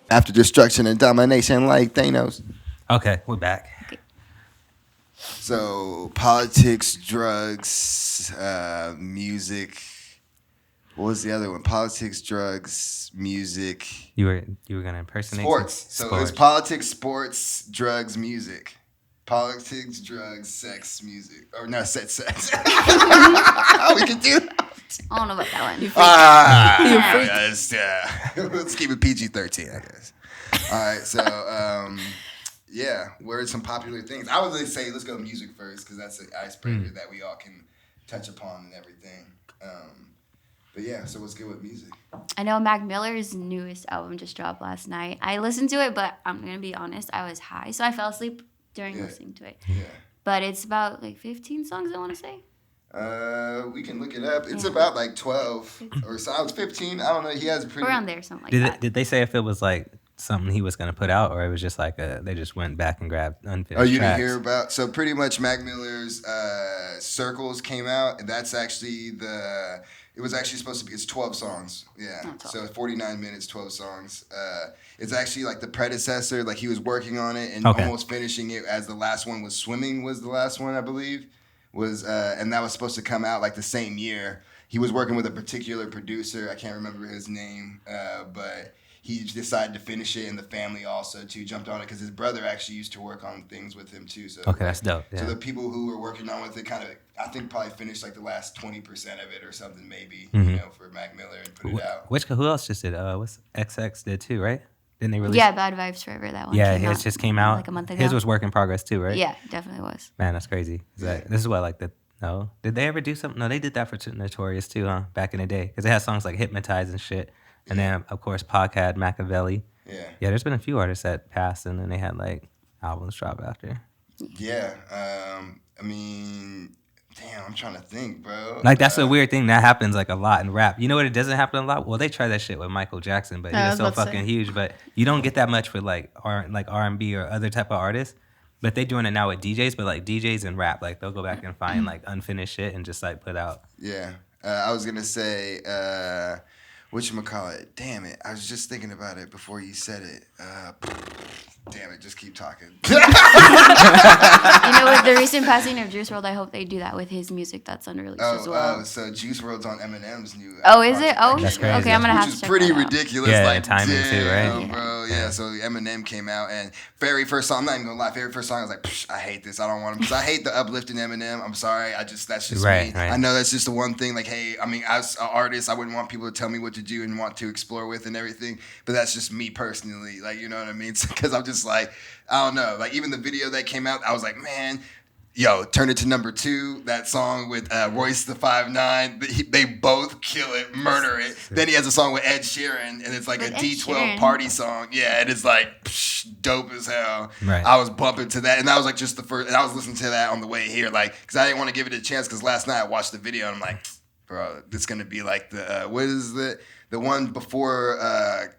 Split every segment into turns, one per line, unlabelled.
After destruction and domination like Thanos.
Okay, we're back.
So politics, drugs, music. What was the other one? Politics, drugs, music.
You were gonna impersonate
Sports. So it was politics, sports, drugs, music. Politics, drugs, sex, music. Or no, sex. We can do that.
I don't know about that one.
Let's keep it PG-13, I guess. All right, so yeah, what are some popular things? I would say let's go music first because that's an icebreaker that we all can touch upon and everything. But yeah, so what's good with music?
I know Mac Miller's newest album just dropped last night. I listened to it, but I'm gonna be honest, I was high, so I fell asleep during listening to it. Yeah. But it's about like 15 songs, I want to say.
We can look it up. It's about like 12 or so. It's 15. I don't know. He has a pretty
around there, something like that.
Did they say if it was like something he was gonna put out, or it was just like they just went back and grabbed unfinished?
Oh, you
tracks?
didn't hear about? So pretty much, Mac Miller's Circles came out, and that's actually It was actually supposed to be. It's 12 songs. Yeah. So 49 minutes, 12 songs. It's actually like the predecessor. Like he was working on it and almost finishing it as the last one was Swimming was the last one, I believe. And that was supposed to come out like the same year. He was working with a particular producer. I can't remember his name, but he decided to finish it, and the family also too jumped on it because his brother actually used to work on things with him too. So
that's dope. Yeah.
So the people who were working on with it kind of, I think, probably finished like the last 20% of it or something, maybe, you know, for Mac Miller and put it out.
Who else just did? What's XX did too, right? Didn't they release?
Yeah, Bad Vibes Forever. That one.
Yeah, his just came out
like a month ago.
His was work in progress too, right?
Yeah, definitely was.
Man, that's crazy. This is what like the. No, did they ever do something? No, they did that for Notorious too, huh? Back in the day, because they had songs like "Hypnotize" and shit, and then of course Pac had Machiavelli. Yeah, there's been a few artists that passed, and then they had like albums drop after.
Yeah, I mean, damn, I'm trying to think, bro.
Like that's a weird thing that happens like a lot in rap. You know what? It doesn't happen a lot. Well, they tried that shit with Michael Jackson, but he was so fucking huge. But you don't get that much with like R&B or other type of artists. But they doing it now with DJs, but like DJs and rap, like they'll go back and find like unfinished shit and just like put out.
Yeah, I was gonna say, whatchamacallit? Damn it, I was just thinking about it before you said it. Damn it, just keep talking.
You know, with the recent passing of Juice WRLD, I hope they do that with his music that's unreleased as well.
So Juice WRLD's on Eminem's new.
Oh, is it? Oh,
that's crazy.
Okay, I'm gonna have to
check
that out.
Which is pretty ridiculous.
Yeah,
like
timing too, right?
Bro. Yeah. So Eminem came out and very first song. I'm not even gonna lie. Very first song, I was like, I hate this. I don't want him because I hate the uplifting Eminem. I'm sorry. That's just me. Right. I know that's just the one thing. Like, hey, I mean, as an artist, I wouldn't want people to tell me what to do and want to explore with and everything. But that's just me personally. Like, you know what I mean? Because I'm just like, I don't know. Like, even the video that came out, I was like, man, yo, Turn It to Number 2, that song with Royce the 5'9", they both kill it, murder it. Then he has a song with Ed Sheeran, and it's like a D12 party song. Yeah, and it's like dope as hell. Right. I was bumping to that, and that was like just the first, and I was listening to that on the way here, like, because I didn't want to give it a chance, because last night I watched the video, and I'm like, bro, this is going to be like the, what is the one before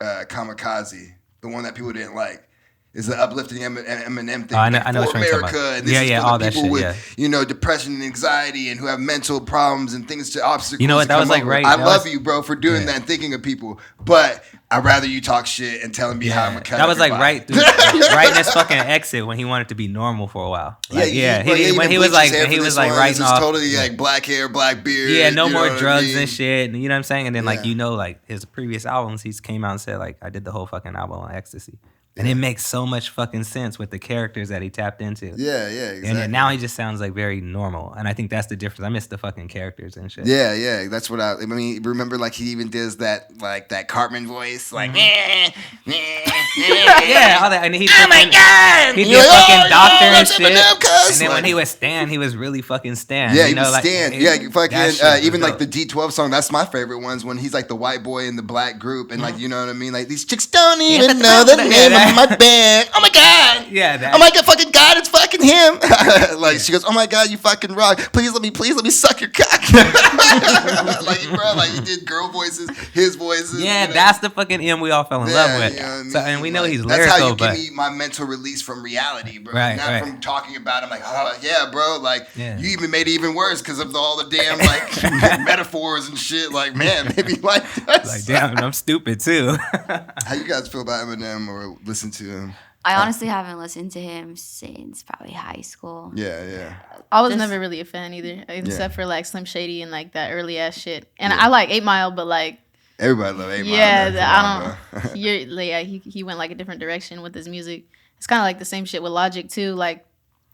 Kamikaze, the one that people didn't like. Is the uplifting Eminem thing
I know
for America, and this is for
all
the
that
people
shit,
with you know, depression and anxiety and who have mental problems and things to obstacles.
You know what? That was like right.
I love you, bro, for doing that and thinking of people, but I'd rather you talk shit and telling me how I'm a cut.
That was like right in his fucking exit when he wanted to be normal for a while. Like, when he was like writing off
totally like black hair, black beard.
Yeah, no more drugs and shit. And you know what I'm saying? And then like like his previous albums, he's came out and said like I did the whole fucking album on ecstasy. And it makes so much fucking sense with the characters that he tapped into.
Yeah, exactly.
And now he just sounds like very normal. And I think that's the difference. I miss the fucking characters and shit.
Yeah. That's what I mean, remember like he even does that like that Cartman voice, like
yeah, all that. And he oh my god, he did fucking doctor and shit. And then when he was Stan, he was really fucking Stan.
Yeah, he was Stan. Fucking even like the D12 song. That's my favorite ones when he's like the white boy in the black group and like you know what I mean. Like these chicks don't even know the name of my band. Oh my god.
Yeah.
Oh my god, fucking god, it's fucking him. Like she goes, oh my god, you fucking rock. Please let me suck your cock. Like, bro, like he did girl voices, his voices.
Yeah,
you know?
That's the fucking M we all fell in love with.
You know what I mean?
So, and we know
like,
he's lyrical,
that's how you
but
give me my mental release from reality, bro.
Right,
Not from talking about it. I'm like, oh yeah, bro. Like you even made it even worse because of all the damn like metaphors and shit. Like, man, maybe like that.
Like, damn, I'm stupid too.
How you guys feel about Eminem or listen to him?
I honestly haven't listened to him since probably high school.
Yeah.
I was never really a fan either, except for like Slim Shady and like that early ass shit. And I like 8 Mile, but like
everybody love 8 Mile.
Yeah, I don't. He went like a different direction with his music. It's kind of like the same shit with Logic too. Like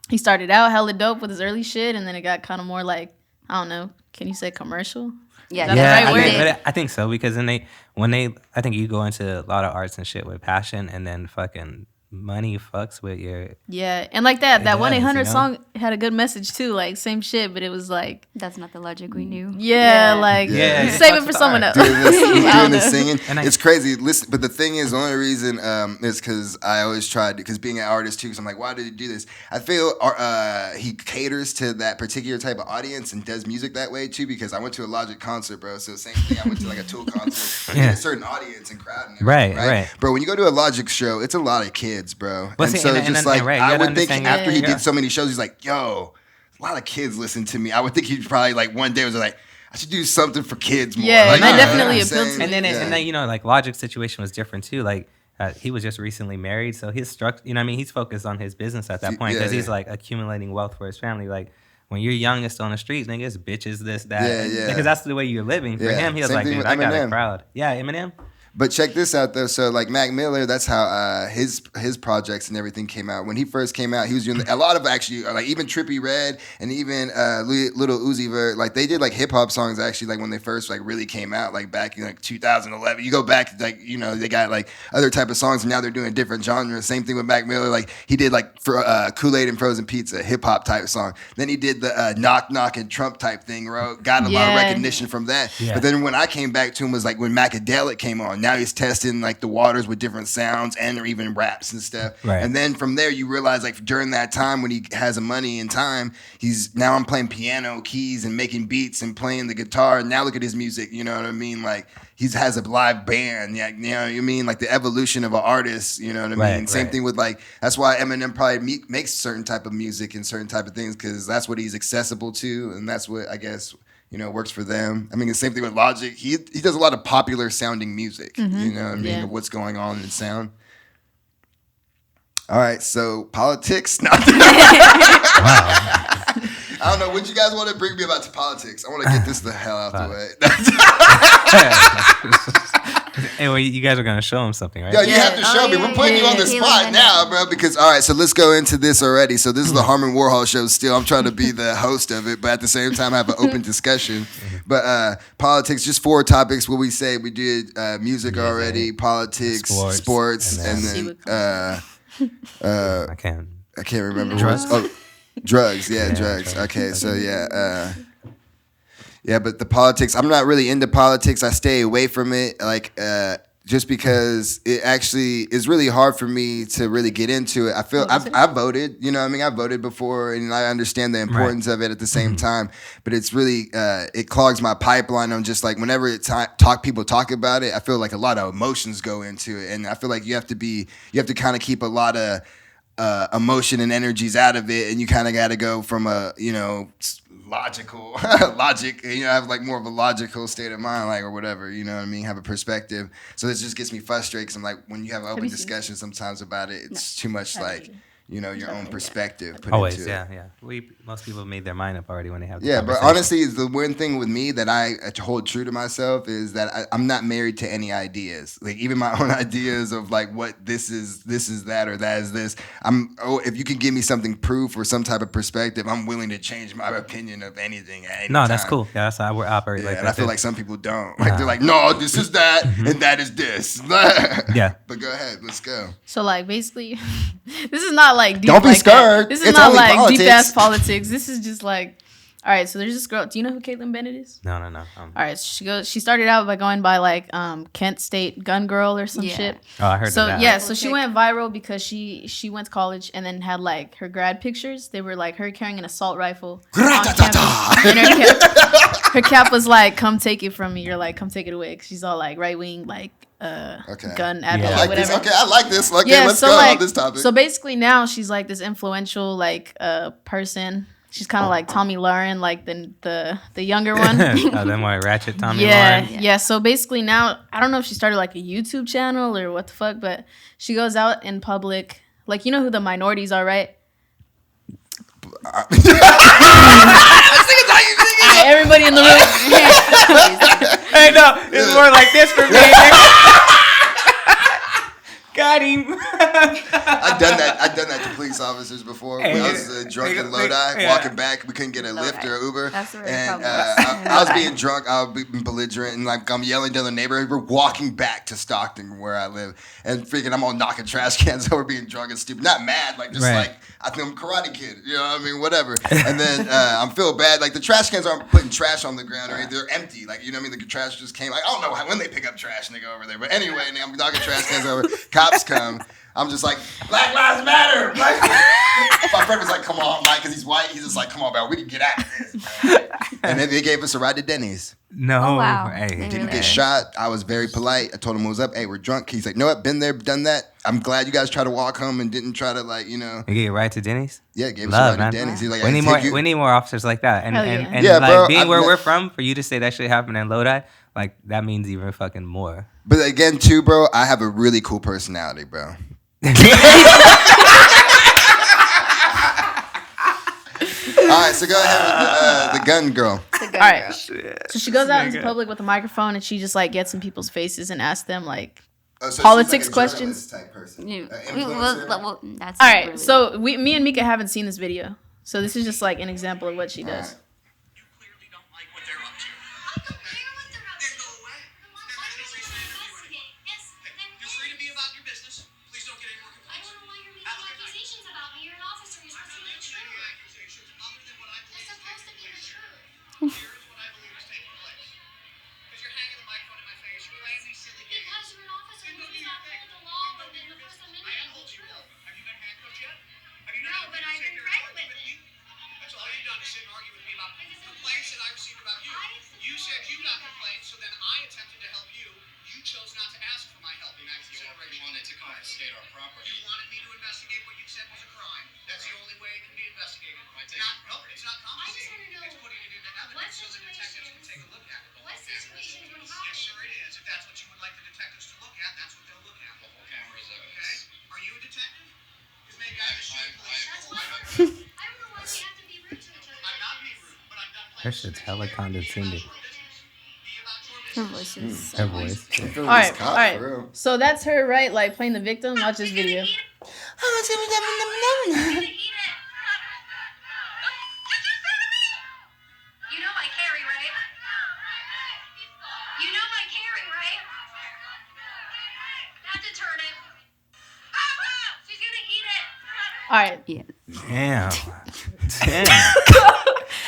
he started out hella dope with his early shit, and then it got kind of more like, I don't know. Can you say commercial?
Yeah,
I think so, because then I think you go into a lot of arts and shit with passion, and then fucking money fucks with your
and like that 1-800 song had a good message too, like same shit, but it was like
that's not the Logic we knew.
Save it for someone else.
Doing the singing, it's crazy. Listen, but the thing is, the only reason is because I always tried, because being an artist too, because I'm like, why did he do this? I feel he caters to that particular type of audience and does music that way too, because I went to a Logic concert, bro. So same thing, I went to like a Tool concert, a certain audience and crowd and everything, right? Bro, when you go to a Logic show, it's a lot of kids, bro.
But
I would think after he did so many shows, he's like, yo, a lot of kids listen to me. I would think he'd probably like one day was like, I should do something for kids more.
Yeah,
like,
that definitely appealed to me.
And then you know, like Logic's situation was different too. Like he was just recently married, so his structure, you know what I mean, he's focused on his business at that point, because he's like accumulating wealth for his family. Like when you're youngest on the streets, niggas, bitches, this, that. Because that's the way you're living. For him, he was like, dude, I got a crowd. Yeah, Eminem.
But check this out though. So like Mac Miller, that's how his projects and everything came out. When he first came out, he was doing a lot of actually like even Trippie Redd and even Little Uzi Vert. Like they did like hip hop songs actually, like when they first like really came out, like back in like 2011. You go back, like, you know, they got like other type of songs and now they're doing different genres. Same thing with Mac Miller. Like he did like for Kool-Aid and Frozen Pizza, hip hop type song. Then he did the Knock Knock and Trump type thing, got a lot of recognition from that. But then when I came back to him was like when Macadelic came on. Now he's testing like the waters with different sounds and or even raps and stuff. And then from there you realize like during that time when he has the money and time, I'm playing piano, keys and making beats and playing the guitar. And now look at his music, you know what I mean? Like he has a live band, you know what I mean? Like the evolution of an artist, you know what I mean? Same thing with like, that's why Eminem probably makes certain type of music and certain type of things, because that's what he's accessible to, and that's what I guess, you know, works for them. I mean, the same thing with Logic. He does a lot of popular sounding music, you know what I mean, of what's going on in sound. All right, so politics. Wow. I don't know. What you guys want to bring me about to politics? I want to get this the hell out the way.
Hey, well, you guys are going to show him something, right?
Yeah, you have to show me. We're putting you on the spot now, bro, because, all right, so let's go into this already. So this is the Harmon Warhol Show still. I'm trying to be the host of it, but at the same time, I have an open discussion. But politics, just 4 topics. What we say, we did music already, politics, sports, and then I can't remember.
Drugs?
Drugs, drugs. Okay, so yeah, but the politics, I'm not really into politics. I stay away from it, like, just because it actually is really hard for me to really get into it. I feel I voted, you know what I mean? I voted before, and I understand the importance of it at the same time, but it's really, it clogs my pipeline. I'm just like, whenever people talk about it, I feel like a lot of emotions go into it, and I feel like you have to kind of keep a lot of emotion and energies out of it, and you kind of got to go from a, you know, logic, you know, have like more of a logical state of mind, like, or whatever, you know what I mean, have a perspective. So this just gets me frustrated, because I'm like, when you have an open discussion sometimes about it, it's too much like, you know, your own perspective put into it.
Yeah. Most people have made their mind up already when they have the
but honestly, the one thing with me that I hold true to myself is that I'm not married to any ideas. Like even my own ideas of like what this is that, or that is this. If you can give me something proof or some type of perspective, I'm willing to change my opinion of anything at any time.
That's cool. Yeah, that's how we operate. Like
and I feel like some people don't. Like they're like, no, this is that, and that is this. But go ahead, let's go.
So like basically, this is not like deep.
Don't be scared.
This is not like deep ass politics. This is just like, all right. So there's this girl. Do you know who Caitlyn Bennett is?
No.
All right. She started out by going by like Kent State Gun Girl or some shit.
Oh, I heard that.
So yeah. So she went viral because she went to college and then had like her grad pictures. They were like her carrying an assault rifle on campus. her cap was like, "Come take it from me." You're like, "Come take it away," because she's all like right wing, like gun advocate,
I like
whatever.
this. Okay, I like this. Okay, let's go on this topic.
So basically, now she's like this influential like person. She's kind of like Tommy Lauren, like the younger one.
Them white ratchet Tommy Lauren.
Yeah. So basically now, I don't know if she started like a YouTube channel or what the fuck, but she goes out in public. Like, you know who the minorities are, right? Everybody in the room.
Hey, no, it's more like this for me. Got him.
I've done that to police officers before. When I was drunk in Lodi, walking back, we couldn't get a Lyft or Uber.
That's where
and I was being drunk. I was being belligerent, and like I'm yelling down the neighborhood. We're walking back to Stockton, where I live, and freaking I'm all knocking trash cans over, being drunk and stupid. Not mad, like just like I think I'm a Karate Kid. You know what I mean? Whatever. And then I'm feel bad. Like the trash cans aren't putting trash on the ground, right? They're empty. Like you know what I mean? The trash just came. Like I don't know when they pick up trash and they go over there. But anyway, and I'm knocking trash cans over. Cops come. I'm just like, Black Lives Matter. My friend was like, come on, Mike, because he's white. He's just like, come on, bro, we can get out of this. And then they gave us a ride to Denny's.
No.
Oh, wow.
Hey.
Didn't get shot. I was very polite. I told him what was up. Hey, we're drunk. He's like, no, I've been there, done that. I'm glad you guys tried to walk home and didn't try to like, you know.
You get a ride to Denny's?
Yeah, gave us a ride to Denny's. He's like,
we need more officers like that. And
yeah,
like
bro,
being where we're from, for you to say that shit happened in Lodi, like that means even fucking more.
But again, too, bro, I have a really cool personality, bro. All right, so go ahead with the gun girl.
All right, so she goes out into public with a microphone and she just like gets in people's faces and asks them like politics questions.
Type person.
That's
all right,
really
so me and Mika haven't seen this video, so this is just like an example of what she does.
Her shit's hella condescending.
Her voice is so
Her voice.
All right. So that's her, right? Like playing the victim. Watch this video.
You
All right.
Yeah.
Damn.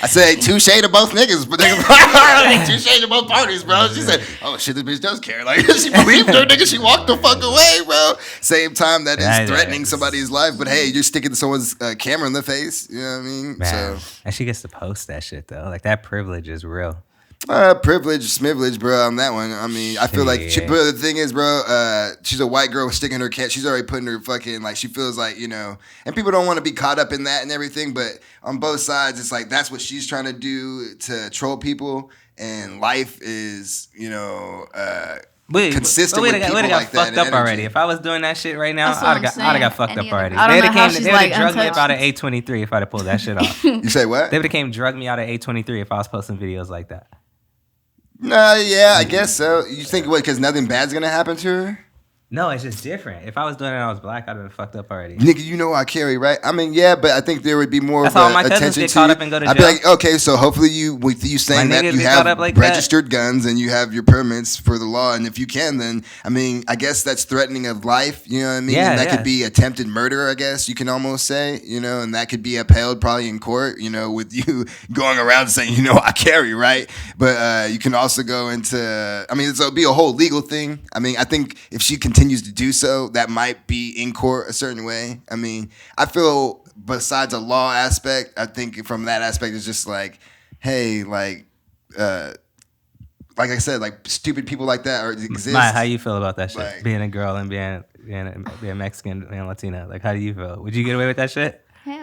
I say touche to both niggas, but touche to both parties, bro. She said, "Oh shit, this bitch does care." Like she believed her, nigga. She walked the fuck away, bro. Same time that is threatening somebody's life, but hey, you're sticking someone's camera in the face. You know what I mean?
Man. And she gets to post that shit though. Like that privilege is real.
Privilege, smivilege, bro, on that one. I mean, I feel like, but the thing is, bro, she's a white girl sticking her cat. She's already putting her fucking, like, she feels like, you know, and people don't want to be caught up in that and everything, but on both sides, it's like, that's what she's trying to do to troll people, and life is, you know, consistent with people like that.
Fucked up already. If I was doing that shit right now, I'd have got fucked up already.
I don't know how
they would have drugged me up out of A23 if I'd have pulled that shit off.
You say what?
They would have drugged me out of A23 if I was posting videos like that.
No, yeah, I guess so. You think what? Because nothing bad's gonna happen to her?
No, it's just different. If I was doing it and I was black, I'd have been fucked up already.
Nigga, you know I carry, right? I mean, yeah, but I think there would be more
That's
of
how my cousins
attention
get
to
caught
you.
up and go to
I'd
jail.
be like, okay, so hopefully with you saying
My
that
niggas
you
get caught
have
up like
registered guns and you have your permits for the law, and if you can, then I mean, I guess that's threatening of life. You know what I mean?
Yeah,
and that could be attempted murder. I guess you can almost say, you know, and that could be upheld probably in court. You know, with you going around saying, you know, I carry, right? But you can also go into, I mean, it'll be a whole legal thing. I mean, I think if she continues to do so, that might be in court a certain way. I mean, I feel besides a law aspect, I think from that aspect, it's just like, hey, like, like I said, like stupid people like that exist.
Maya, how you feel about that shit?
Like,
being a girl and being Mexican and Latina. Like, how do you feel? Would you get away with that shit?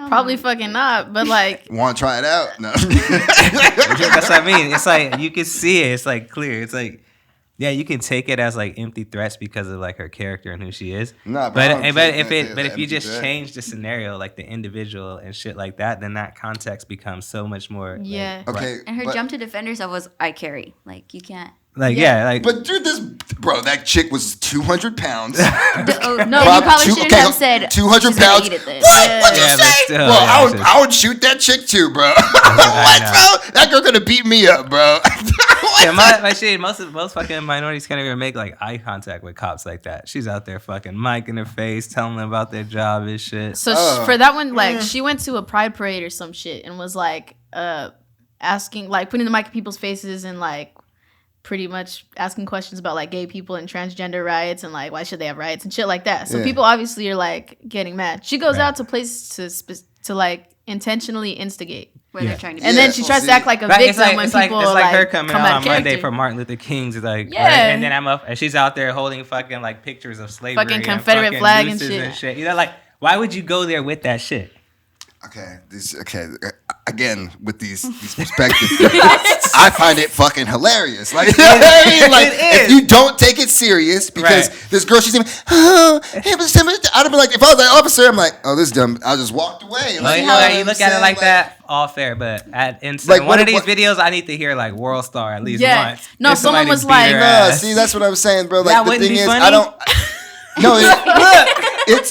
Probably fucking not, but like,
want to try it out? No.
That's what I mean. It's like you can see it. It's like clear. It's like, yeah, you can take it as like empty threats because of like her character and who she is.
Nah,
but if you just change the scenario, like the individual and shit like that, then that context becomes so much more.
Yeah.
Like, okay.
And her jump to defend herself was I carry. Like you can't.
Like
but dude, that chick was 200 pounds.
No, you probably shouldn't have said
200 pounds. What? What'd you say? Still, bro, I would shoot that chick too, bro. What, bro? That girl gonna beat me up, bro.
my shit. Most fucking minorities can't even make like eye contact with cops like that. She's out there fucking mic in their face, telling them about their job and shit.
So for that one, like she went to a pride parade or some shit and was like asking, like putting the mic in people's faces and like pretty much asking questions about like gay people and transgender rights and like why should they have rights and shit like that. So people obviously are like getting mad. She goes out to places to like intentionally instigate.
Where they're trying to
and then she tries to act like a victim when people
it's like her
come
coming out on Monday
character.
for Martin Luther King's like and then I'm up and she's out there holding fucking like pictures of slavery,
fucking Confederate flag and shit.
You know, like why would you go there with that shit?
Okay, again with these perspectives, I find it fucking hilarious. Like, you know what I mean? Like if you don't take it serious, because this girl, she's even, I'd be like, if I was an officer, I'm like, oh, this is dumb. I just walked away. Like,
you look at it like that, all fair, but in one of these videos, I need to hear like World Star at least once.
No, someone was like,
see, that's what I was saying, bro. Like
that
the thing is,
funny?
I don't.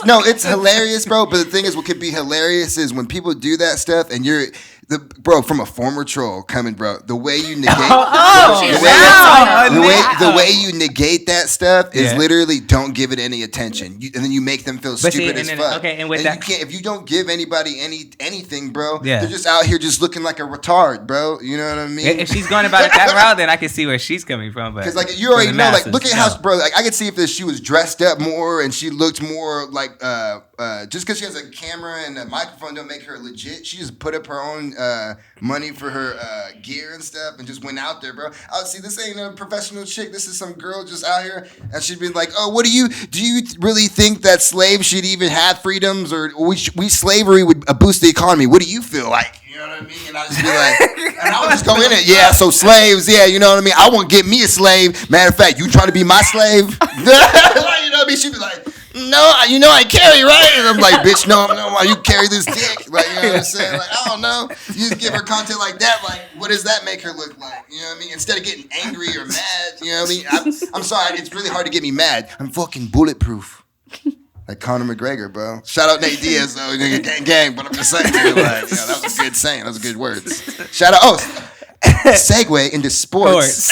No, it's hilarious, bro. But the thing is, what could be hilarious is when people do that stuff, and you're bro from a former troll coming, bro. The way you negate, the way you negate that stuff is literally don't give it any attention, and then you make them feel stupid as fuck.
Okay, and
you can't if you don't give anybody anything, bro. They're just out here just looking like a retard, bro. You know what I mean?
If she's going about it that route, then I can see where she's coming from. Because
like you already know, like look at how, bro. Like I could see if she was dressed up more and she looked more like just because she has a camera and a microphone don't make her legit. She just put up her own money for her gear and stuff and just went out there, bro. I see this ain't a professional chick. This is some girl just out here, and she'd be like, "Oh, do you really think that slaves should even have freedoms, or we slavery would boost the economy? What do you feel like?" You know what I mean? And I just be like, and I would just go in it. Yeah, so slaves. Yeah, you know what I mean. I won't get me a slave. Matter of fact, you trying to be my slave? You know what I mean? She'd be like, no, you know I carry, right? And I'm like, bitch, no, why you carry this dick? Like, you know what I'm saying? Like, I don't know. You just give her content like that, like, what does that make her look like? You know what I mean? Instead of getting angry or mad, you know what I mean? I'm sorry, it's really hard to get me mad. I'm fucking bulletproof. Like Conor McGregor, bro. Shout out Nate Diaz, though. Gang, but I'm just saying, dude, like, you know, that was a good saying. That was good words. Shout out, segue into sports.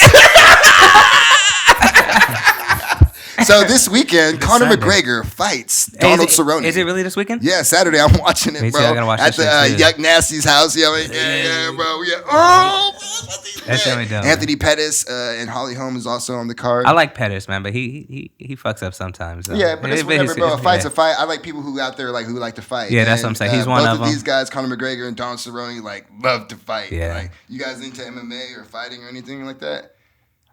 So this weekend, Conor McGregor fights Donald Cerrone.
Is it really this weekend?
Yeah, Saturday. I'm watching it, bro.
I gotta watch
at the Yuck Nasty's house. Yeah, bro. Yeah. Oh,
that's really dope.
Anthony Pettis and Holly Holm is also on the card.
I like Pettis, man, but he fucks up sometimes. So.
Yeah, but it's whatever, bro. A fight's a fight. I like people who out there who like to fight.
Yeah, that's what I'm saying. He's one of them.
Both of these guys, Conor McGregor and Donald Cerrone, like love to fight.
Yeah.
Like, you guys into MMA or fighting or anything like that?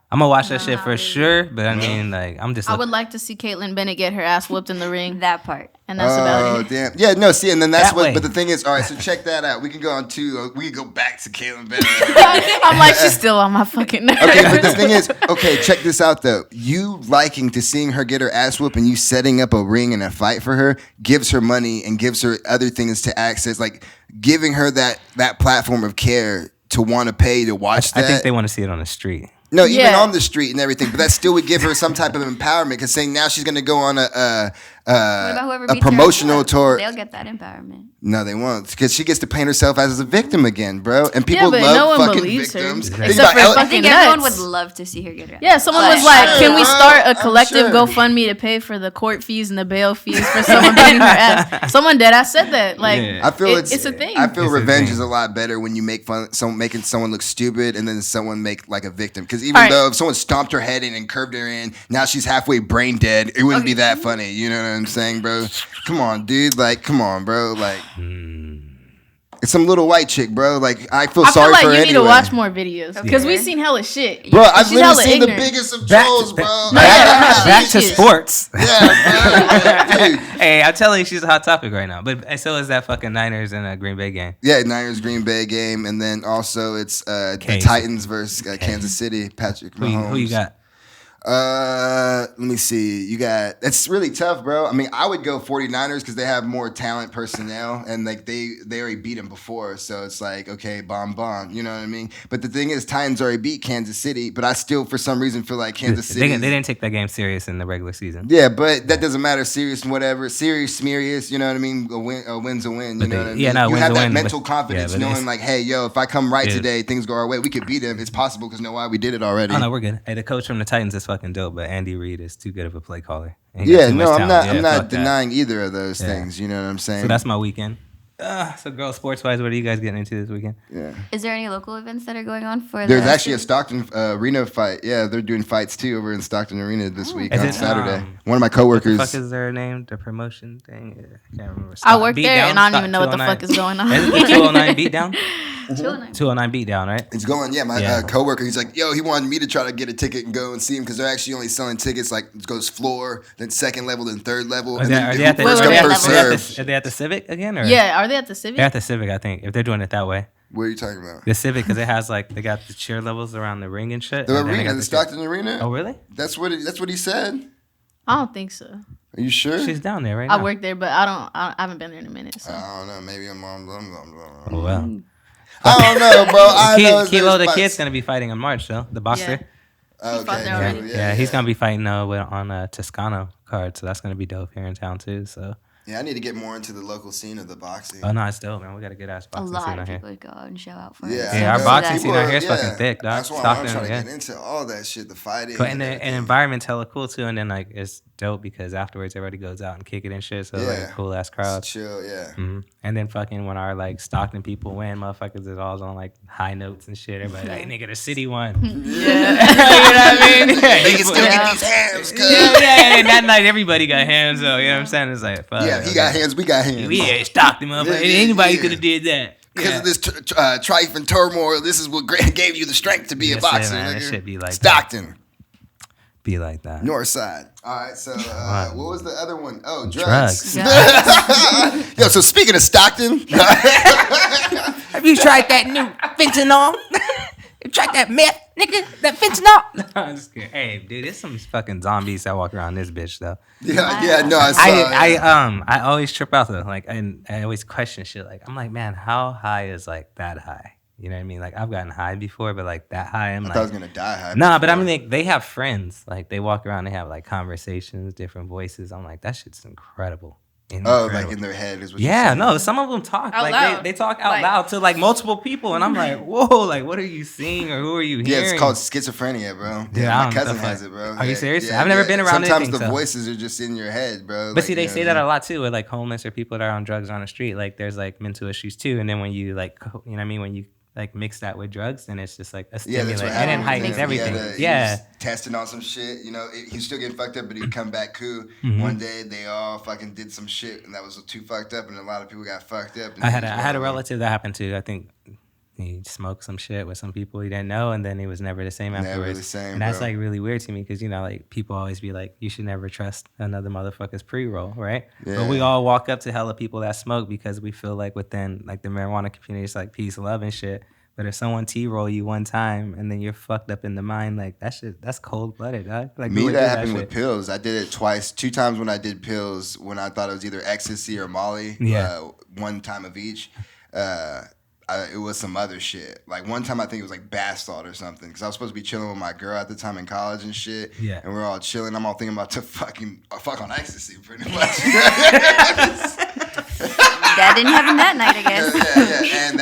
I'm gonna watch that shit for sure, but I mean, like,
I would like to see Caitlyn Bennett get her ass whooped in the ring.
That part.
And that's about it.
Oh, damn. Yeah, no, see, and then that's what, but the thing is, all right, so check that out. We can go on we can go back to Caitlyn Bennett.
I'm like, she's still on my fucking nerves.
Okay, but the thing is, check this out, though. You liking to seeing her get her ass whooped and you setting up a ring and a fight for her gives her money and gives her other things to access, like giving her that platform of care to want to pay to watch that.
I think they want to see it on the street.
No, even on the street and everything, but that still would give her some type of empowerment. Because saying now she's going to go on a promotional tour.
They'll get that empowerment.
No, they won't, because she gets to paint herself as a victim again, bro. And people
but
love
no one
fucking
believes
victims.
her. Except for
I think everyone would love to see her get her.
Yeah, someone was like, "Can we start a collective GoFundMe to pay for the court fees and the bail fees for someone beating her ass?" Someone dead ass said that. Like,
I feel
it's a thing.
I feel revenge is a lot better when you make fun, making someone look stupid, and then someone make like a victim. Because even though if someone stomped her head in and curved her in, now she's halfway brain dead. It wouldn't be that funny. You know what I'm saying, bro? Come on, dude. Like, come on, bro. Like, It's some little white chick, bro. Like, I feel sorry for her anyway.
You need to watch more videos because we've seen hella shit.
Bro, I've literally seen the biggest of trolls, bro.
Back to sports.
Yeah, bro. Dude.
Hey, I'm telling you, she's a hot topic right now. But so is that fucking Niners and Green Bay game.
Yeah, Niners Green Bay game, and then also it's the Titans versus Kansas City. Patrick Mahomes.
Who you got?
Let me see. You got. It's really tough, bro. I mean, I would go 49ers because they have more talent personnel, and like they already beat them before, so it's like, okay, bomb. You know what I mean? But the thing is, Titans already beat Kansas City, but I still, for some reason, feel like Kansas City.
They didn't take that game serious in the regular season.
Yeah, but that doesn't matter. Serious and whatever. Serious, you know what I mean? A win's a win. You know what I mean?
Yeah, no,
you have that
win,
mental confidence, knowing like, hey, yo, if I come right today, things go our way. We could beat them. It's possible because why we did it already.
Oh no, we're good. Hey, the coach from the Titans is fucking dope, but Andy Reid is too good of a play caller.
Yeah, no, I'm not denying either of those things. You know what I'm saying?
So that's my weekend. So, girl, sports-wise, what are you guys getting into this weekend?
Yeah. Is there any local events that are going on for?
There's actually a Stockton arena fight. Yeah, they're doing fights too over in Stockton Arena this week on Saturday. One of my coworkers.
What the fuck is their name? The promotion thing? I can't remember.
I work there and I don't even know what the fuck is going on.
Is it the 209 beatdown?
209
beatdown, right?
It's going. Yeah, my coworker. He's like, yo, he wanted me to try to get a ticket and go and see him because they're actually only selling tickets like it goes floor, then second level, then third level.
Are they at the Civic again? Or?
Yeah, are they at the Civic?
They're at the Civic, I think. If they're doing it that way.
What are you talking about?
The Civic, because it has like they got the cheer levels around the ring and shit.
The arena, the Stockton Arena.
Oh, really?
That's what he said.
I don't think so.
Are you sure?
She's down there right now.
I work there, but I haven't been there in a minute. So.
I don't know. Maybe I'm on.
Oh, well.
I don't know, bro.
Kilo the Kid's gonna be fighting in March, though. The boxer.
Yeah. Okay.
Yeah, he's gonna be fighting on a Toscano card, so that's gonna be dope here in town too. So.
Yeah, I need to get more into the local scene of the boxing.
Oh no, it's dope, man. We got a good ass boxing scene out here.
A lot of people would go out and show out for it.
Yeah, our boxing scene out here is fucking thick, dog.
That's why I'm trying to get into all that shit, the fighting.
But and the environment's hella cool too, and then like it's dope because afterwards everybody goes out and kick it and shit. So like a cool ass crowd.
It's chill, yeah.
Mm-hmm. And then fucking when our like Stockton people win, motherfuckers is all on like high notes and shit. Everybody like, nigga, the city won.
Yeah.
You know what I mean?
They can still get these hands, cuz.
Yeah, and that night everybody got hands, so you know what I'm saying? It's like, fuck.
Yeah, he got hands, we got hands.
Yeah, Stockton, motherfucker. Anybody could have did that.
Because of this trife and turmoil, this is what gave you the strength to be a boxer.
It should be like
Stockton.
Be like that.
North side. All right, so what was the other one? Oh,
drugs.
Yo, so speaking of Stockton.
Have you tried that new fentanyl? You tried that meth, nigga? That fentanyl? No, I'm just kidding. Hey, dude, there's some fucking zombies that walk around this bitch, though.
Yeah, no, I saw
I always trip out, though. Like, and I always question shit. Like, I'm like, man, how high is, like, that high? You know what I mean? Like, I've gotten high before, but, like, that high, I
thought I was going to die high.
Nah, but I mean, like, they have friends. Like, they walk around, they have, like, conversations, different voices. I'm like, that shit's incredible.
Like in their head is what you're saying.
No, some of them talk
out
like
loud.
They talk out loud to like multiple people, and I'm like, whoa, like what are you seeing or who are you hearing?
Yeah, it's called schizophrenia, bro.
Yeah,
my cousin has it, bro.
Are you serious? I've never been around
Sometimes
anything,
the voices are just in your head, bro.
But see, they say that a lot too with like homeless or people that are on drugs on the street. Like there's like mental issues too, and then when you like, you know what I mean, when you like mix that with drugs, then it's just like a stimulant, and it heightens everything. He was
testing on some shit, you know. He's still getting fucked up, but he'd come back cool.
Mm-hmm.
One day they all fucking did some shit, and that was too fucked up, and a lot of people got fucked up.
I had a relative that happened to. I think he smoked some shit with some people he didn't know, and then he was never the same afterwards.
Never the same,
and that's like really weird to me because you know, like people always be like, you should never trust another motherfucker's pre-roll, right? Yeah. But we all walk up to hella people that smoke because we feel like within like the marijuana community, it's like peace, love, and shit. But if someone T-roll you one time and then you're fucked up in the mind, like that shit, that's cold-blooded, dog. Like
me, that happened with pills. I did it twice, 2 times when I did pills when I thought it was either ecstasy or Molly.
Yeah.
One time of each. It was some other shit. Like one time I think it was like bath salt or something because I was supposed to be chilling with my girl at the time in college and shit.
Yeah.
And we're all chilling. I'm all thinking about to fuck on ecstasy pretty much.
That didn't happen that night, I guess.
Yeah. And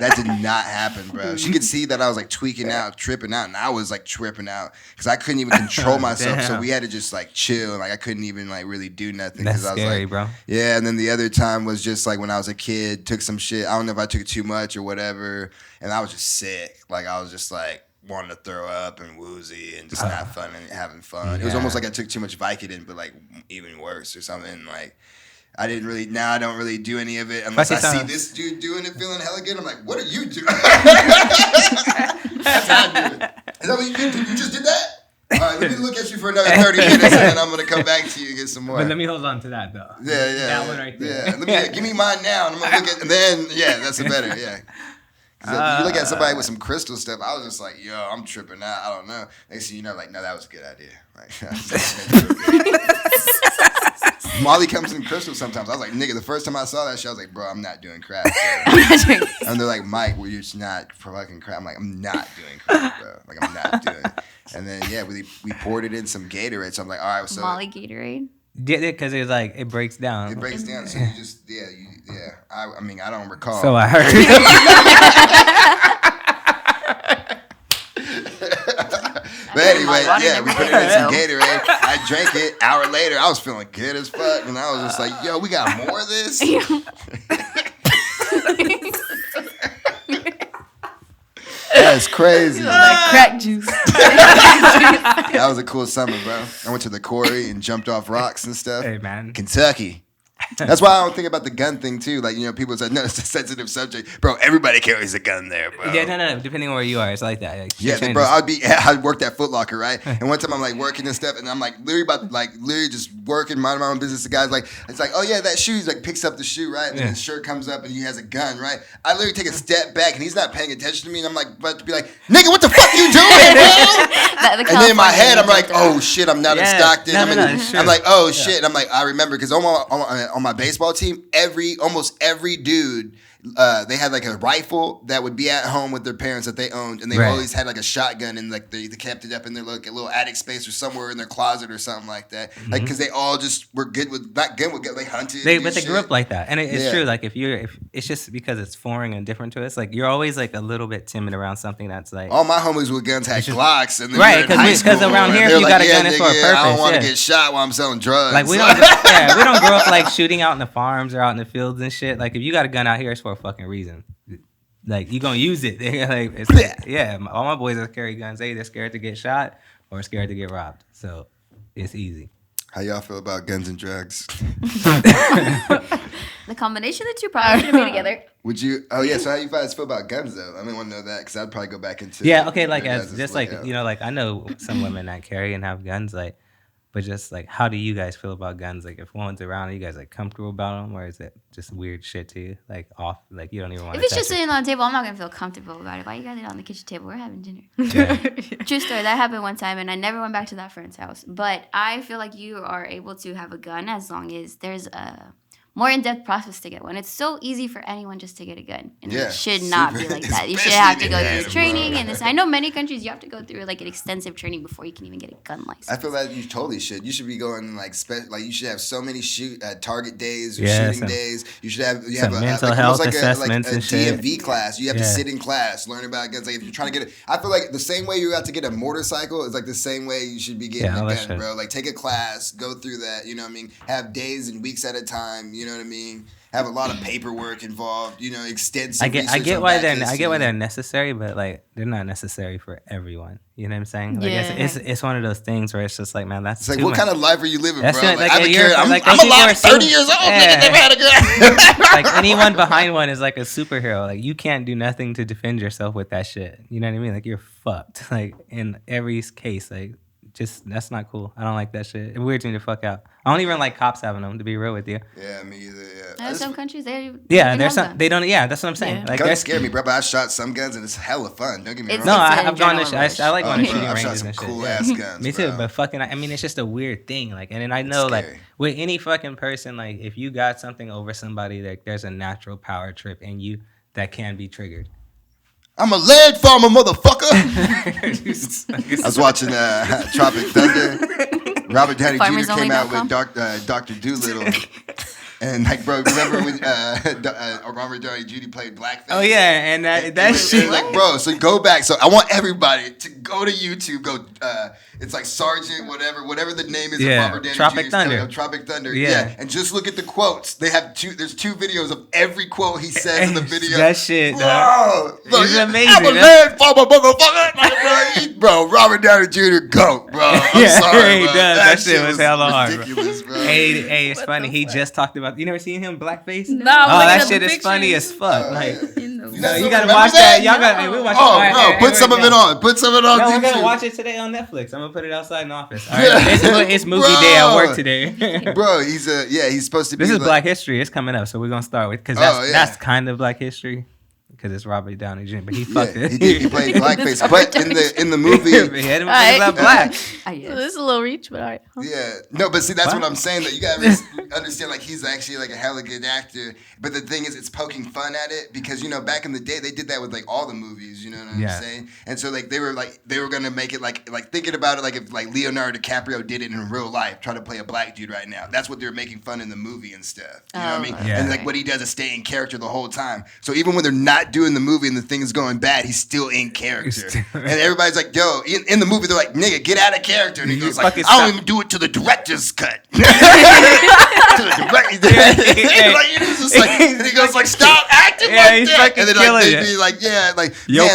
that did not happen, bro. She could see that I was like tweaking out, tripping out, and I was like tripping out because I couldn't even control myself. So we had to just like chill. Like I couldn't even like really do nothing.
That's
I was
scary,
like,
bro.
Yeah, and then the other time was just like when I was a kid, took some shit. I don't know if I took too much or whatever, and I was just sick. Like I was just like wanting to throw up and woozy and just not fun and having fun. It was almost like I took too much Vicodin, but like even worse or something. Like I don't really do any of it unless I see this dude doing it, feeling hella good. I'm like, what are you doing? That's how I do it. Is that what you did? You just did that? All right, let me look at you for another 30 minutes, and then I'm gonna come back to you and get some more.
But let me hold on to that though.
Yeah.
That one right there.
Yeah, give me mine now, and I'm gonna look at, and then that's a better, yeah. You look at somebody with some crystal stuff. I was just like, yo, I'm tripping out. I don't know. Next thing you know, like, no, that was a good idea. Like, Molly comes in crystal sometimes. I was like, nigga, the first time I saw that shit, I was like, bro, I'm not doing crack. And they're like, Mike, well, you're just not fucking crack. I'm like, I'm not doing crack, bro. Like, I'm not doing it. And then, we poured it in some Gatorade. So I'm like, all right, so.
Molly Gatorade?
Yeah, because it was like, it breaks down.
It breaks down. So you just, I mean, I don't recall.
So I heard.
But anyway, we put it in some Gatorade. I drank it. Hour later, I was feeling good as fuck. And I was just like, yo, we got more of this? That's crazy.
Like crack juice.
That was a cool summer, bro. I went to the quarry and jumped off rocks and stuff.
Hey, man.
Kentucky. That's why I don't think about the gun thing too. Like, people say, no, it's a sensitive subject, bro. Everybody carries a gun there, bro.
Yeah, no. Depending on where you are, it's like that. Like,
bro. I worked at Foot Locker, right? And one time I'm like working and stuff, and I'm like literally just working, minding my own business. The guy's like, it's like, oh yeah, that shoe. He's like, picks up the shoe, right? And then his shirt comes up, and he has a gun, right? I literally take a step back, and he's not paying attention to me, and I'm like, about to be like, nigga, what the fuck you doing, bro? And then in my head, I'm like, oh shit, I'm not in Stockton. I'm like, oh shit, and I'm like, I remember because on my baseball team, almost every dude, they had like a rifle that would be at home with their parents that they owned, and they always had like a shotgun, and like they kept it up in their like a little attic space or somewhere in their closet or something like that. Like, because they all just were good with not good with they hunted.
They grew up like that, and it's true. Like if it's just because it's foreign and different to us. Like you're always like a little bit timid around something that's like.
All my homies with guns had Glocks, and
because around here you got a gun for a purpose.
I don't want to get shot while I'm selling drugs.
Like we don't grow up like shooting out in the farms or out in the fields and shit. Like if you got a gun out here, it's for a fucking reason. Like you gonna use it. Like, it's like, all my boys that carry guns, they're scared to get shot or scared to get robbed. So it's easy.
How y'all feel about guns and drugs?
The combination of the two probably should be together.
Would you? Oh yeah. So how you guys feel about guns though? I didn't want to know that because I'd probably go back into.
Yeah. Okay. Like as just like like I know some women that carry and have guns like. But just like, how do you guys feel about guns? Like, if one's around, are you guys like comfortable about them, or is it just weird shit to you? Like off, like you don't even want.
If it's just sitting on the table, I'm not gonna feel comfortable about it. Why you got it on the kitchen table? We're having dinner. Yeah. True story. That happened one time, and I never went back to that friend's house. But I feel like you are able to have a gun as long as there's a more in-depth process to get one. It's so easy for anyone just to get a gun. And it should not be like that. You should have to go through training and this. I know many countries you have to go through like an extensive training before you can even get a gun license.
I feel like you totally should. You should be going like you should have so many target days or shooting days. You should have
mental health assessments and shit.
DMV class. You have to sit in class, learn about guns. Like if you're trying to get it, I feel like the same way you have to get a motorcycle is like the same way you should be getting a gun, bro. Like take a class, go through that. You know what I mean? Have days and weeks at a time. You know what I mean? Have a lot of paperwork involved, extensive.
I get why they're necessary, but like they're not necessary for everyone. You know what I'm saying? Like it's one of those things where it's just like, man, that's
it's like what kind of life are you living, bro?
I'm
alive 30 years old.
Yeah.
Never had a gun.
Like anyone behind one is like a superhero. Like you can't do nothing to defend yourself with that shit. You know what I mean? Like you're fucked. Like in every case, like. Just that's not cool. I don't like that shit. It weirds me the fuck out. I don't even like cops having them, to be real with you.
Yeah, me either. Yeah.
There's some countries they
there's some they don't. Yeah, that's what I'm saying.
Yeah.
Like
guns scare me, bro. But I shot some guns and it's hella fun. Don't get me wrong.
No, I've gone to. I like going to shooting ranges
shot some
and shit.
Cool ass guns.
Me too, but fucking. I mean, it's just a weird thing. Like, and then I know like with any fucking person, like if you got something over somebody, like there's a natural power trip in you that can be triggered.
I'm a lead farmer, motherfucker. I was watching Tropic Thunder. Robert Downey Jr. came out with Dr. Doolittle. And like, bro, remember when Robert Downey Jr. played blackface?
Oh yeah, and that shit.
Like, bro, so go back. So I want everybody to go to YouTube. Go, it's like Sergeant whatever the name is of Robert Downey
Tropic
Jr.'s
Thunder.
Tropic Thunder. Yeah, and just look at the quotes. They have there's two videos of every quote he says in the video.
That shit,
bro,
it's amazing.
I'm a lead farmer, motherfucker. Bro, Robert Downey Jr. Go, bro. I'm sorry,
he
bro.
does. That shit was hella hard,
ridiculous, bro.
Hey, it's funny. He just talked about about. You never seen him blackface?
No.
That shit is funny as fuck. You gotta watch that. Y'all gotta. We watch.
Put some of it on. Put some of it on.
No, we're gonna watch it today on Netflix. I'm gonna put it outside in the office. All right, it's movie day at work today.
Bro, he's supposed to be.
This is Black History. It's coming up, so we're gonna start with because that's kind of Black History. Because it's Robert Downey Jr., but he fucked it.
He played blackface, but in the movie,
he had him black.
So this is a little reach, but all right.
Yeah, no, but see, that's what I'm saying. That you gotta understand, like he's actually like a hella good actor. But the thing is, it's poking fun at it because back in the day they did that with like all the movies. You know what I'm saying? And so like they were gonna make it like thinking about it like if like Leonardo DiCaprio did it in real life, try to play a black dude right now. That's what they were making fun in the movie and stuff. You know what I mean?
Yeah.
And like what he does is stay in character the whole time. So even when they're not doing the movie and the thing is going bad, he's still in character. And everybody's like, yo, in the movie, they're like, nigga, get out of character. And he goes like, I don't even do it to the director's cut. To the director. And he goes like, stop acting like that. And then like, they'd be like, man,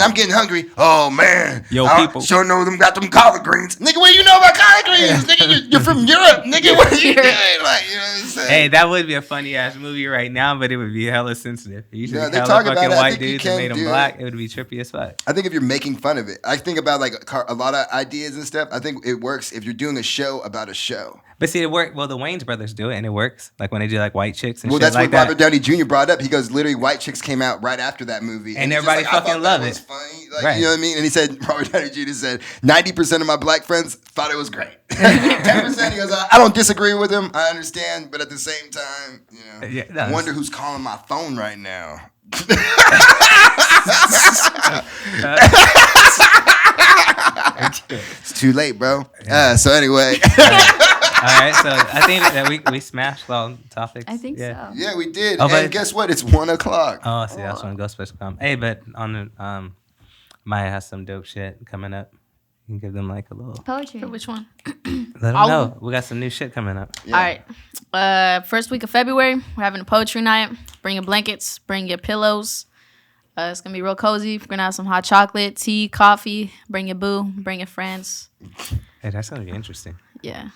I'm getting hungry. Oh, man.
People.
Sure know them got them collard greens. Nigga, what do you know about collard greens? Nigga, you're from Europe. Nigga, what are you doing? Like, you know what I'm saying?
Hey, that would be a funny ass movie right now, but it would be hella sensitive. You should
they talk about it.
White dudes and made them black. It would be trippy as fuck.
I think if you're making fun of it, I think about like a lot of ideas and stuff. I think it works if you're doing a show about a show.
But see, it worked. Well, the Wayans brothers do it, and it works. Like when they do like white chicks and
shit
like that.
Well, that's what Robert Downey Jr. brought up. He goes, literally, White Chicks came out right after that movie,
and everybody fucking loved it.
Funny. Like, you know what I mean? And he said, Robert Downey Jr. said, 90% of my black friends thought it was great. 10%, he goes, I don't disagree with him. I understand, but at the same time, I wonder who's calling my phone right now. It's too late, bro. So anyway.
All right, so I think that we smashed all topics.
I think so.
Yeah, we did. And guess what? It's 1:00.
Oh, see, that's when Ghost Special come. Hey, but on the Maya has some dope shit coming up. You can give them like a little
poetry.
For which one?
Let them know. We got some new shit coming up.
Yeah. All right. First week of February, we're having a poetry night. Bring your blankets. Bring your pillows. It's going to be real cozy. We're going to have some hot chocolate, tea, coffee. Bring your boo. Bring your friends.
Hey, that's going to be interesting.
Yeah.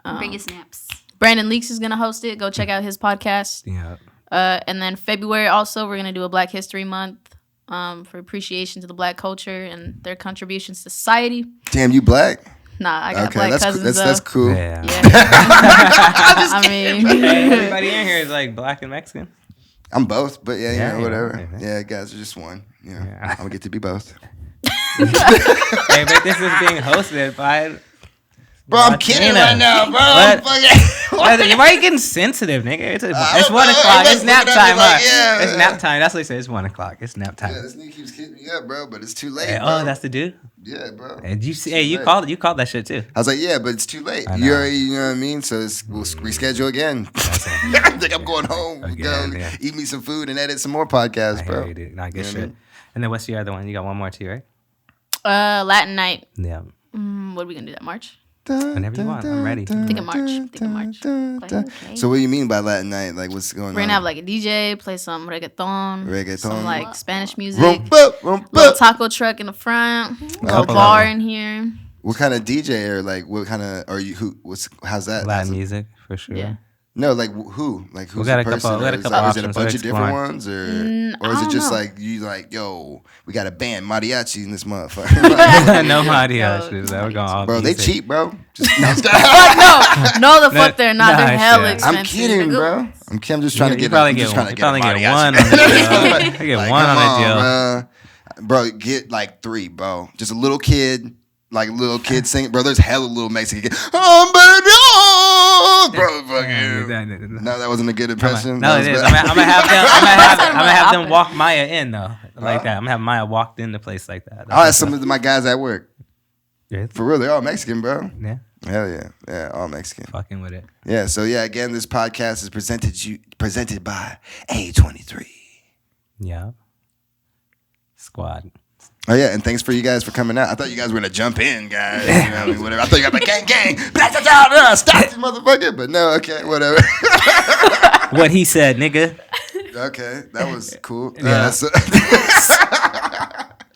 Bring your snaps.
Brandon Leaks is going to host it. Go check out his podcast.
Yeah.
And then February also, we're going to do a Black History Month for appreciation to the black culture and their contributions to society.
Damn, you black?
Nah, I got black cousins.
That's cool.
Yeah.
I mean,
hey, everybody in here is like black and Mexican.
I'm both, but whatever. Yeah, guys are just one. I'm gonna get to be both.
Hey, but this is being hosted by.
Bro, I'm kidding right now, bro.
Why are you getting sensitive, nigga? It's 1:00. It's nap time. It's nap time. That's what he said. It's 1:00. It's nap time.
Yeah, this nigga keeps hitting me up, bro, but it's too late.
Hey,
bro.
That's the dude.
Yeah, bro.
And you see, you called that shit too.
I was like, yeah, but it's too late. You already, you know what I mean? So we'll reschedule again. I think I'm going home. Eat me some food and edit some more podcasts, bro.
You do. Not good shit. And then what's your other one? You got one more too, right?
Latin night.
Yeah.
What are we gonna do that March?
Whenever you want, I'm ready.
Think of March.
Okay. So what do you mean by Latin night? Like what's going on?
We're gonna have like a DJ, play some reggaeton. Some like Spanish music. Little taco truck in the front. A bar in here.
What kind of DJ or like what kind of are you? How's that?
Latin music for sure.
Yeah.
No, like who? Like who's
we got
the person?
We got a couple
is it a bunch of different ones, or is it just like you like, yo, we got a band mariachi in this motherfucker?
No mariachis. We're going all
bro, they cheap, bro. Just no,
the fuck they're not. They're hella expensive.
I'm kidding, bro. I'm just trying to get.
I'm just trying to get one on the deal. Get one on the deal,
bro. Get like 3, bro. Just a little kid. Like a little kid singing, bro. There's hella little Mexican kids. Oh, baby, bro, fucking. No, that wasn't a good impression.
No, it is. I'm gonna have them walk Maya in though, like that. I'm gonna have Maya walked in the place like that.
I'll ask some of my guys at work.
Yeah.
For real, they're all Mexican, bro.
Yeah.
Hell yeah, all Mexican.
Fucking with it.
Yeah. So yeah, again, this podcast is presented by A23.
Yeah. Squad.
Oh yeah, and thanks for you guys for coming out. I thought you guys were gonna jump in, guys. You know, I mean, whatever. I thought you guys were like gang, stop this motherfucker. But no, okay, whatever.
What he said, nigga.
Okay, that was cool.
Yeah.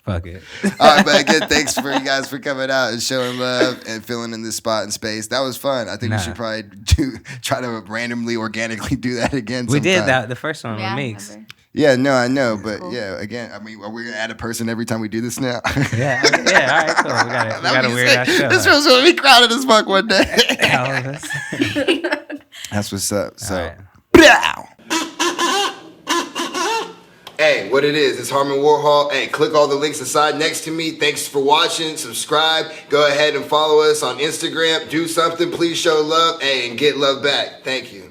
Fuck it.
All right, but again, thanks for you guys for coming out and showing love and filling in this spot and space. That was fun. I think we should probably try to randomly, organically do that again.
We did that the first one with MEEKS.
Yeah, no, I know, but yeah, again, I mean, are we gonna add a person every time we do this now?
yeah, all right, cool. We got a weird ass show.
This room's gonna be crowded as fuck one day.
All of us.
That's what's up. So,
right.
Hey, what it is, it's Harmon Warhol. Hey, click all the links aside next to me. Thanks for watching. Subscribe. Go ahead and follow us on Instagram. Do something. Please show love. Hey, and get love back. Thank you.